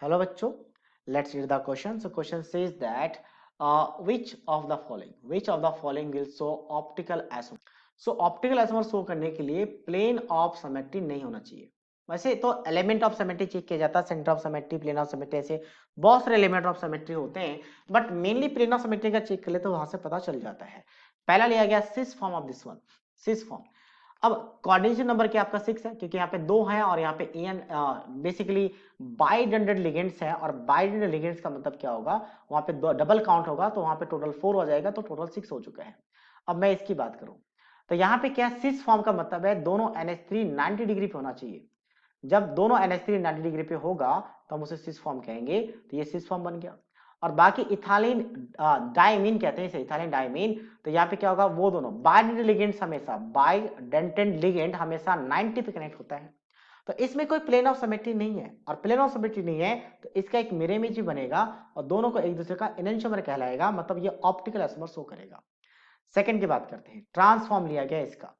Hello बच्चों, let's read the question. So question says that which of the following will show optical isomer? So optical isomer show करने के लिए plane of symmetry नहीं होना चाहिए. वैसे तो element of symmetry चेक किया जाता है, center of symmetry, plane of symmetry, ऐसे बहुत सारे element of symmetry होते हैं, but mainly plane of symmetry का चेक कर ले तो वहां से पता चल जाता है. पहला लिया गया cis form of this one, cis form. अब कोऑर्डिनेशन नंबर क्या आपका 6 है क्योंकि यहाँ पे 2 है और यहाँ पे एन बेसिकली बाइडेंडेड लिगेंड्स है और बाइडेंडेड लिगेंड्स का मतलब क्या होगा, वहां पे डबल काउंट होगा तो वहां पे टोटल 4 हो जाएगा तो टोटल 6 हो चुका है. अब मैं इसकी बात करूं तो यहाँ पे क्या सिस फॉर्म का मतलब है दोनों NH3 90 डिग्री पे होना चाहिए. जब दोनों NH3 90 डिग्री पे होगा तो हम उसे सिस फॉर्म कहेंगे. तो ये सिस फॉर्म बन गया. और बाकी इथालीन डायमीन कहते हैं इसे, इथालीन डायमीन. तो यहाँ पे क्या होगा, वो दोनों बाइडेंटेड लिगेंड्स हमेशा बाइडेंटेड लिगेंड हमेशा 90 पे कनेक्ट होता है. तो इसमें कोई प्लेन ऑफ सिमेट्री नहीं है और प्लेन ऑफ सिमेट्री नहीं है तो इसका एक मिरर इमेज भी बनेगा और दोनों को एक दूसरे का एनेंटियोमर कहलाएगा, मतलब ये ऑप्टिकल आइसोमर शो करेगा. सेकंड की बात करते हैं, ट्रांसफॉर्म लिया गया इसका.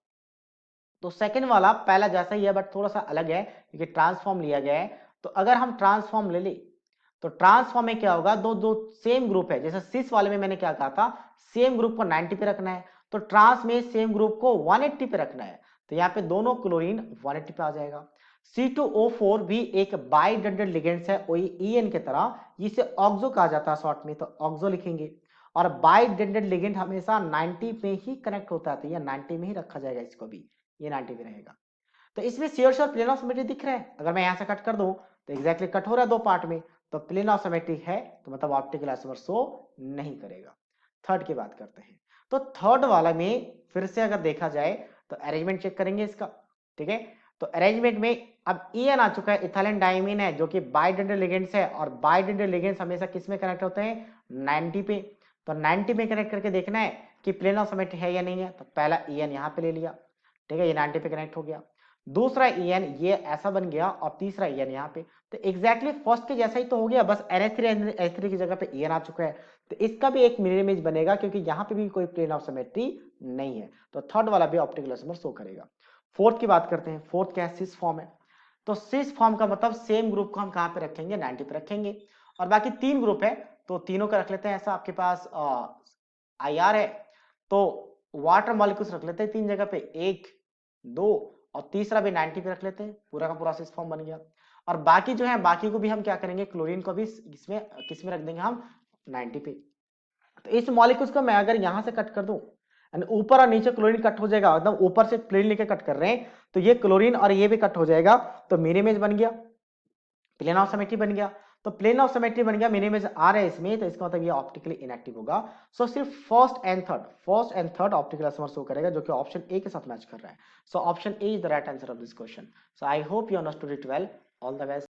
तो सेकंड वाला पहला जैसा ही है बट थोड़ा सा अलग है क्योंकि ट्रांसफॉर्म लिया गया है. तो अगर हम ट्रांसफॉर्म ले ले तो ट्रांसफॉर्म में क्या होगा, दो दो सेम ग्रुप है. जैसे सिस वाले में मैंने क्या कहा था, सेम ग्रुप को 90 पे रखना है, तो ट्रांस में सेम ग्रुप को 180 पे रखना है. तो यहाँ पे दोनों क्लोरीन 180 पे आ जाएगा. C2O4 भी एक बाइडेंटेड लिगेंड्स है EN की तरह, इसे ऑक्सो कहा जाता है शॉर्ट में, तो ऑक्सो लिखेंगे. और बाइडेंटेड लिगेंड हमेशा 90 पे ही कनेक्ट होता है तो ये 90 में ही रखा जाएगा, इसको भी ये 90 पे रहेगा. तो इसमें share share plane of symmetry दिख रहा है. अगर मैं यहां से कट कर दूं तो एग्जैक्टली कट हो रहा है दो पार्ट में, तो प्लेन ऑफ सिमेट्री है तो मतलब ऑप्टिकल आइसोमर शो नहीं करेगा. थर्ड की बात करते हैं. तो थर्ड वाला में फिर से अगर देखा जाए तो अरेंजमेंट चेक करेंगे इसका. ठीक है, तो अरेंजमेंट में अब EN आ चुका है, इथाइलिन डायमीन है जो कि बाइडेंटेड लिगेंड्स है और बाइडेंटेड लिगेंड्स हमेशा किस में कनेक्ट होते हैं, 90 पे. तो 90 पे कनेक्ट करके देखना है कि प्लेन ऑफ सिमेट्री है या नहीं है. तो पहला EN यहाँ पे ले लिया, ठीक है, ये 90 पे कनेक्ट हो गया. दूसरा EN ये ऐसा बन गया और तीसरा EN यहाँ पे. तो एग्जैक्टली फर्स्ट के जैसा ही तो हो गया, बस NH3 की जगह पे EN आ चुका है. तो इसका भी एक मिरर इमेज बनेगा क्योंकि यहाँ पे भी कोई प्लेन ऑफ सिमेट्री नहीं है. तो थर्ड वाला भी ऑप्टिकल आइसोमर शो करेगा. फोर्थ की बात करते हैं. फोर्थ क्या है, सिस फॉर्म है. तो सिस फॉर्म का मतलब सेम ग्रुप को हम कहाँ पे रखेंगे, 90 पे रखेंगे. और बाकी तीन ग्रुप है तो तीनों का रख लेते हैं ऐसा. आपके पास IR है तो वाटर मॉलिक्यूल्स रख लेते हैं तीन जगह पे, एक दो और तीसरा भी 90 पे रख लेते हैं. पूरा का पूरा सिस फॉर्म बन गया. और बाकी जो है बाकी को भी हम क्या करेंगे, क्लोरीन को भी इसमें किसमें रख देंगे हम, 90 पे. तो इस मॉलिक्यूल्स को मैं अगर यहां से कट कर दूं एंड ऊपर और नीचे क्लोरीन कट हो जाएगा, एकदम ऊपर से प्लेन लेके कट कर रहे हैं तो ये क्लोरीन और ये भी कट हो जाएगा. तो मिरर इमेज बन गया, प्लेन ऑफ सिमेट्री बन गया. तो प्लेन ऑफ सिमेट्री बन गया, मिरर इमेज आ रहा है इसमें, तो इसका मतलब ये ऑप्टिकली इनएक्टिव होगा. सो सिर्फ first and third optical isomer show करेगा जो कि ऑप्शन ए के साथ मैच कर रहा है. So option A is the right answer of this question. So I hope you understood it well. All the best.